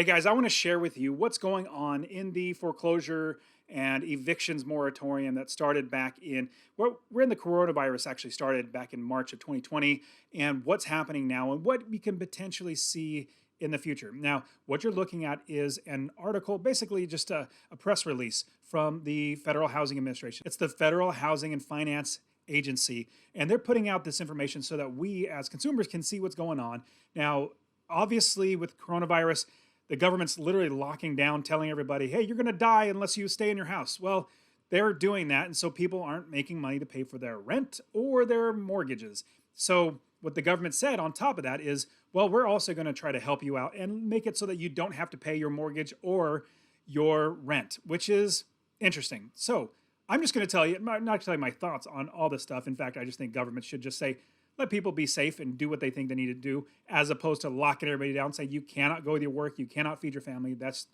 Hey guys, I want to share with you what's going on in the foreclosure and evictions moratorium that started back in, well, we're in the coronavirus actually started back in March of 2020, and what's happening now and what we can potentially see in the future. Now, what you're looking at is an article, basically just a press release from the Federal Housing Administration. It's the Federal Housing and Finance Agency, and they're putting out this information so that we as consumers can see what's going on. Now, obviously, with coronavirus, the government's literally locking down, telling everybody, hey, you're going to die unless you stay in your house. Well, they're doing that. And so people aren't making money to pay for their rent or their mortgages. So what the government said on top of that is, well, we're also going to try to help you out and make it so that you don't have to pay your mortgage or your rent, which is interesting. So I'm just going to tell you, not tell you my thoughts on all this stuff. In fact, I just think government should just say, let people be safe and do what they think they need to do, as opposed to locking everybody down, saying you cannot go with your work, you cannot feed your family. That's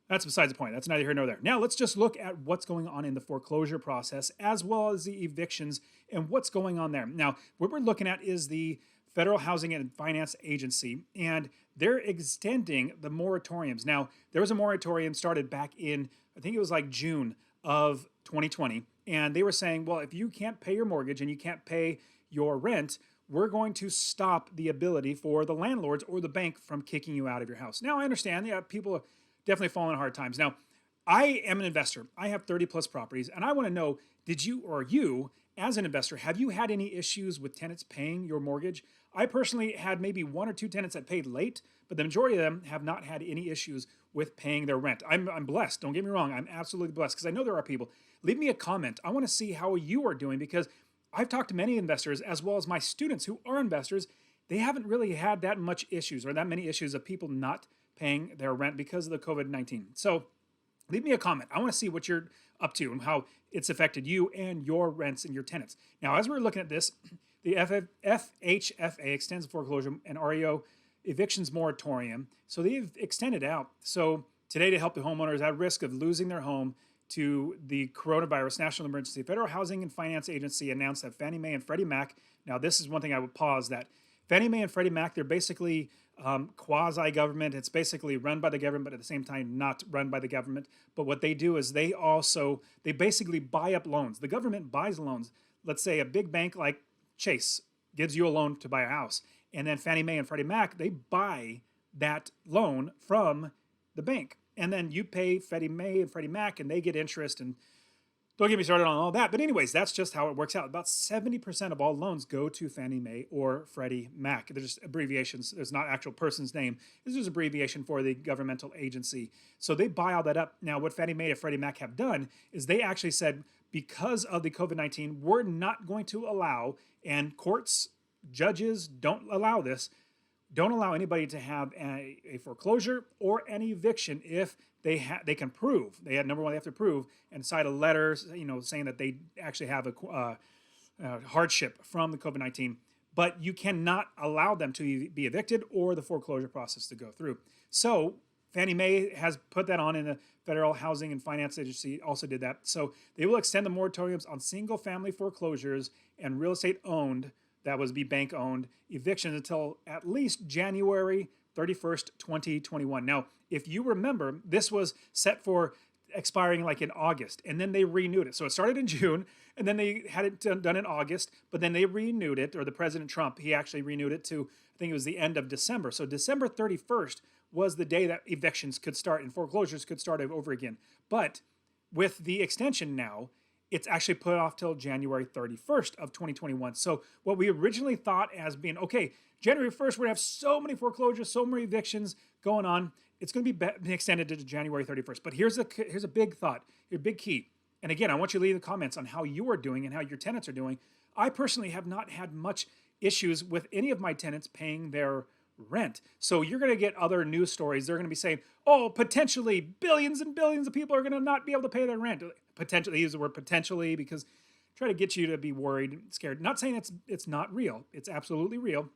besides the point. That's neither here nor there. Now let's just look at what's going on in the foreclosure process, as well as the evictions and what's going on there. Now, what we're looking at is the Federal Housing and Finance Agency, and they're extending the moratoriums. Now, there was a moratorium started back in, I think it was like June of 2020, and they were saying, well, if you can't pay your mortgage and you can't pay your rent, we're going to stop the ability for the landlords or the bank from kicking you out of your house. Now, I understand, yeah, people are definitely falling on hard times. Now, I am an investor. I have 30 plus properties, and I want to know, did you or you, as an investor, have you had any issues with tenants paying your mortgage? I personally had maybe one or two tenants that paid late, but the majority of them have not had any issues with paying their rent. I'm blessed. Don't get me wrong. I'm absolutely blessed because I know there are people. Leave me a comment. I want to see how you are doing, because I've talked to many investors, as well as my students who are investors. They haven't really had that much issues or that many issues of people not paying their rent because of the COVID-19. So leave me a comment. I want to see what you're up to and how it's affected you and your rents and your tenants. Now, as we're looking at this, the FHFA extends the foreclosure and REO evictions moratorium. So they've extended out. So today, to help the homeowners at risk of losing their home to the coronavirus national emergency, Federal Housing and Finance Agency announced that Fannie Mae and Freddie Mac, now this is one thing I would pause, that Fannie Mae and Freddie Mac, they're basically quasi-government. It's basically run by the government, but at the same time not run by the government. But what they do is they basically buy up loans. The government buys loans. Let's say a big bank like Chase gives you a loan to buy a house, and then Fannie Mae and Freddie Mac, they buy that loan from the bank. And then you pay Freddie Mae and Freddie Mac, and they get interest. And don't get me started on all that. But anyways, that's just how it works out. About 70% of all loans go to Fannie Mae or Freddie Mac. They're just abbreviations. There's not actual person's name. This is abbreviation for the governmental agency. So they buy all that up. Now, what Fannie Mae and Freddie Mac have done is they actually said, because of the COVID-19, we're not going to allow, and courts, judges don't allow this, don't allow anybody to have a foreclosure or an eviction if they can prove. They had, number one, they have to prove and cite a letter, saying that they actually have a hardship from the COVID-19. But you cannot allow them to be evicted or the foreclosure process to go through. So Fannie Mae has put that on, and the Federal Housing and Finance Agency also did that. So they will extend the moratoriums on single-family foreclosures and real estate owned, that was be bank owned, evictions until at least January 31st, 2021. Now, if you remember, this was set for expiring like in August, and then they renewed it. So it started in June, and then they had it done in August, but then they renewed it, or the President Trump, he actually renewed it to, I think it was the end of December. So December 31st was the day that evictions could start and foreclosures could start over again. But with the extension now, it's actually put off till January 31st of 2021. So what we originally thought as being, okay, January 1st, we're going to have so many foreclosures, so many evictions going on, it's going to be extended to January 31st. But here's a big thought, a big key. And again, I want you to leave the comments on how you are doing and how your tenants are doing. I personally have not had much issues with any of my tenants paying their rent. So you're going to get other news stories. They're going to be saying, oh, potentially billions and billions of people are going to not be able to pay their rent. Potentially, use the word potentially, because try to get you to be worried and scared. Not saying it's not real. It's absolutely real.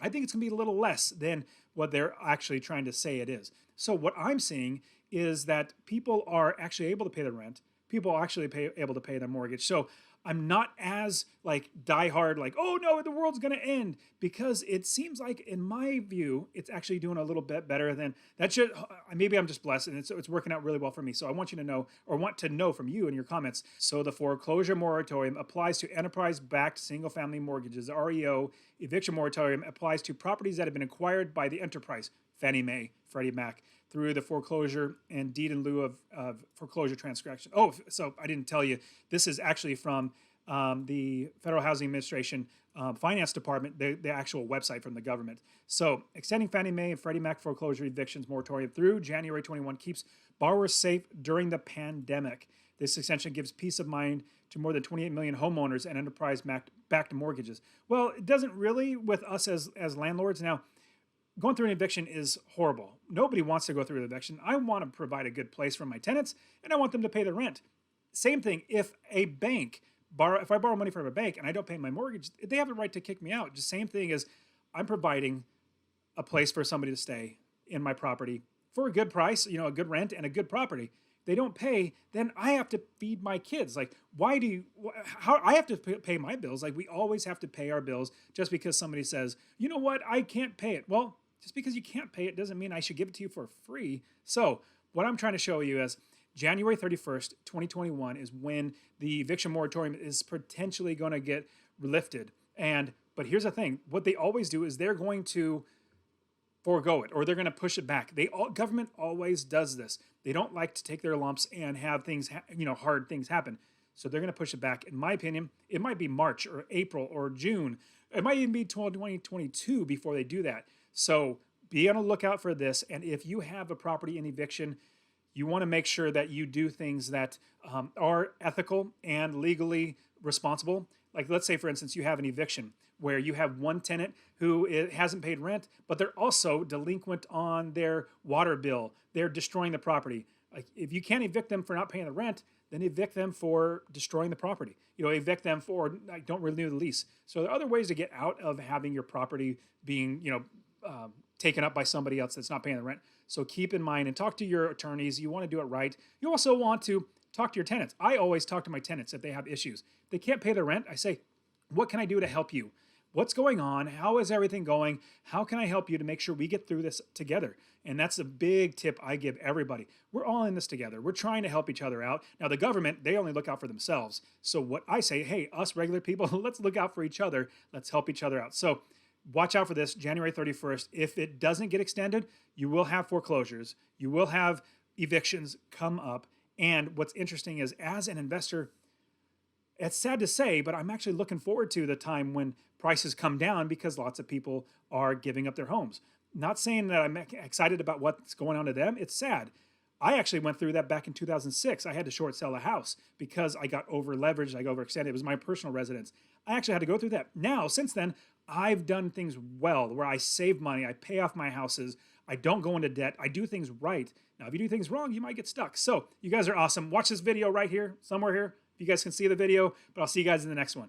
I think it's going to be a little less than what they're actually trying to say it is. So what I'm seeing is that people are actually able to pay their rent. People are actually able to pay their mortgage. So I'm not as like diehard, like, oh no, the world's going to end, because it seems like, in my view, it's actually doing a little bit better than that. Should maybe I'm just blessed and it's working out really well for me. So I want you to know, or want to know from you in your comments. So the foreclosure moratorium applies to enterprise-backed single-family mortgages. The REO eviction moratorium applies to properties that have been acquired by the enterprise, Fannie Mae, Freddie Mac, through the foreclosure and deed in lieu of foreclosure transaction. Oh, so I didn't tell you, this is actually from the Federal Housing Administration Finance Department, the actual website from the government. So extending Fannie Mae and Freddie Mac foreclosure evictions moratorium through January 21 keeps borrowers safe during the pandemic. This extension gives peace of mind to more than 28 million homeowners and enterprise-backed mortgages. Well, it doesn't really with us as landlords. Now, going through an eviction is horrible. Nobody wants to go through an eviction. I want to provide a good place for my tenants, and I want them to pay the rent. Same thing, if a bank if I borrow money from a bank and I don't pay my mortgage, they have a right to kick me out. Just same thing as I'm providing a place for somebody to stay in my property for a good price, a good rent and a good property. They don't pay, then I have to feed my kids. Like, how I have to pay my bills? Like, we always have to pay our bills just because somebody says, you know what, I can't pay it. Well, just because you can't pay it doesn't mean I should give it to you for free. So what I'm trying to show you is January 31st, 2021 is when the eviction moratorium is potentially going to get lifted. But here's the thing, what they always do is they're going to forego it, or they're going to push it back. Government always does this. They don't like to take their lumps and have things, hard things happen. So they're going to push it back. In my opinion, it might be March or April or June. It might even be 2022 before they do that. So be on the lookout for this. And if you have a property in eviction, you want to make sure that you do things that are ethical and legally responsible. Like, let's say, for instance, you have an eviction where you have one tenant who hasn't paid rent, but they're also delinquent on their water bill. They're destroying the property. Like, if you can't evict them for not paying the rent, then evict them for destroying the property. Evict them for don't renew the lease. So there are other ways to get out of having your property being, taken up by somebody else that's not paying the rent. So keep in mind and talk to your attorneys. You want to do it right. You also want to talk to your tenants. I always talk to my tenants if they have issues. If they can't pay their rent, I say, what can I do to help you? What's going on? How is everything going? How can I help you to make sure we get through this together? And that's a big tip I give everybody. We're all in this together. We're trying to help each other out. Now, the government, they only look out for themselves. So what I say, hey, us regular people, let's look out for each other. Let's help each other out. So watch out for this, January 31st. If it doesn't get extended, you will have foreclosures. You will have evictions come up. And what's interesting is, as an investor, it's sad to say, but I'm actually looking forward to the time when prices come down because lots of people are giving up their homes. Not saying that I'm excited about what's going on to them. It's sad. I actually went through that back in 2006. I had to short sell a house because I got over leveraged. I got overextended. It was my personal residence. I actually had to go through that. Now, since then, I've done things well where I save money. I pay off my houses. I don't go into debt. I do things right. Now, if you do things wrong, you might get stuck. So you guys are awesome. Watch this video right here, somewhere here, if you guys can see the video, but I'll see you guys in the next one.